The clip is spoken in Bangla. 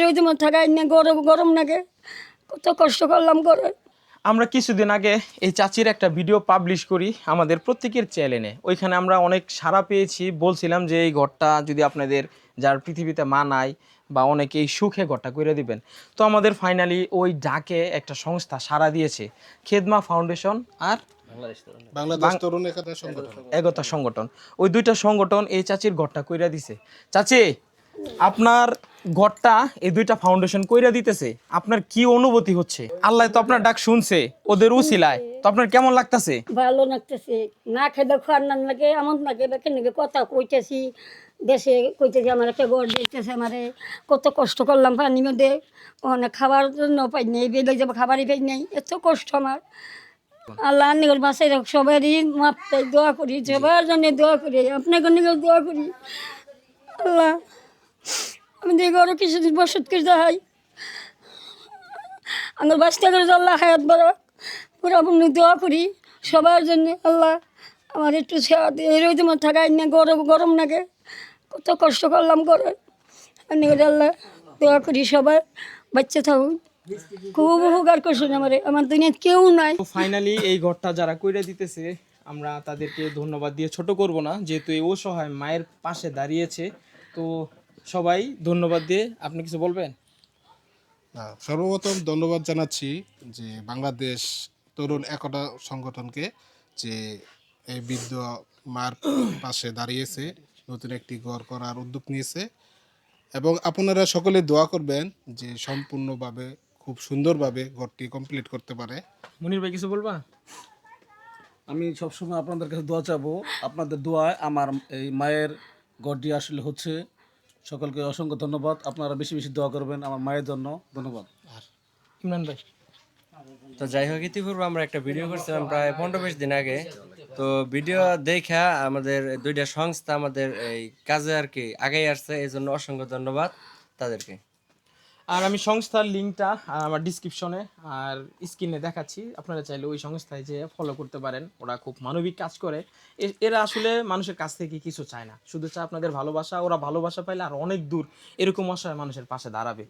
রোদ মধ্যে থাকাই না, গরম গরম লাগে, কত কষ্ট করলাম করে। আমরা কিছুদিন আগে এই চাচির একটা ভিডিও পাবলিশ করি আমাদের প্রত্যেকের চ্যানেলে। ওইখানে আমরা অনেক সাড়া পেয়েছি, বলছিলাম যে এই ঘরটা যদি আপনাদের যার পৃথিবীতে মা নাই বা অনেকেই সুখে ঘরটা করে দিবেন। তো আমাদের ফাইনালি ওই ডাকে একটা সংস্থা সাড়া দিয়েছে, খেদমা ফাউন্ডেশন আর বাংলাদেশ তরুণ একতা সংগঠন। ওই দুইটা সংগঠন এই চাচির ঘরটা কইরা দিছে। চাচি, আপনার ঘরটা এই দুইটা ফাউন্ডেশন কইরা দিতেছে, আপনার কি অনুভূতি হচ্ছে? আল্লাহ তো আপনার ডাক শুনছে ওদের উসিলায়, তো আপনার কেমন লাগতেছে? ভালো লাগতেছে, না খেলে খাওয়ার না লাগে, এমন লাগে বেকে নাকি কথা কইতেছি, দেশে কইতেছি আমার একটা ঘর দিতেছে, আমারে কত কষ্ট করলাম পানির মধ্যে, অনেক খাবার জন্য পাই নাই, বেলে যাবো খাবারই পাই নাই, এত কষ্ট আমার। আল্লাহ নিগর বাসায় রাখ, সবারই মাপতে দোয়া করি, সবার জন্য দোয়া করি, আপনার নিগর দোয়া করি। আল্লাহ আমি দেখি আরো কিছুদিন বসত করে যাই, আমার বাচ্চা করে আল্লাহ হায়াত বড় পুরো দোয়া করি সবার জন্য। আল্লাহ আমার একটু সেবা দিয়ে, এই রোদ মধ্যে থাকাই না, গরম গরম লাগে, কত কষ্ট করলাম করে। আল্লাহ দোয়া করি সবার বাচ্চা থাকুন, খুব উপকার করছেন আমারে, আমার দুনিয়ায় কেউ নাই। ফাইনালি এই ঘরটা যারা কইরা দিতেছে আমরা তাদেরকে ধন্যবাদ দিয়ে ছোট করব না, যেহেতু এই অসহায় মায়ের পাশে দাঁড়িয়েছে। তো সবাই ধন্যবাদ দিয়ে আপনি কিছু বলবেন? সর্বপ্রথম ধন্যবাদ জানাচ্ছি যে বাংলাদেশ তরুণ একতা সংগঠনকে, যে এই বৃদ্ধ মার পাশে দাঁড়িয়েছে, নতুন একটি ঘর করার উদ্যোগ নিয়েছে। এবং আপনারা সকলে দোয়া করবেন যে সম্পূর্ণভাবে খুব সুন্দরভাবে ঘরটি কমপ্লিট করতে পারে। মনির ভাই কিছু বলবা? আমি সবসময় আপনাদের কাছে দোয়া চাবো, আপনাদের দোয়ায় আমার এই মায়ের গড়টি আসলে হচ্ছে। সকলকে অসংখ্য ধন্যবাদ, আপনারা বেশি বেশি দোয়া করবেন আমার মায়ের জন্য। ধন্যবাদ। ইমরান ভাই? তো যাই হোক, ইতিপূর্বে আমরা একটা ভিডিও করছিলাম প্রায় 15-20 দিন আগে। তো ভিডিও দেখা আমাদের দুইটা সংস্থা আমাদের এই কাজে আর কি আগেই আসছে, এই জন্য অসংখ্য ধন্যবাদ তাদেরকে। আর আমি সংস্থার লিঙ্কটা আমার ডিসক্রিপশনে আর স্ক্রিনে দেখাচ্ছি, আপনারা চাইলে ওই সংস্থায় যে ফলো করতে পারেন। ওরা খুব মানবিক কাজ করে, এরা আসলে মানুষের কাছ থেকে কিছু চায় না, শুধু চায় আপনাদের ভালোবাসা। ওরা ভালোবাসা পাইলে আর অনেক দূর এরকম অসহায় মানুষের পাশে দাঁড়াবে।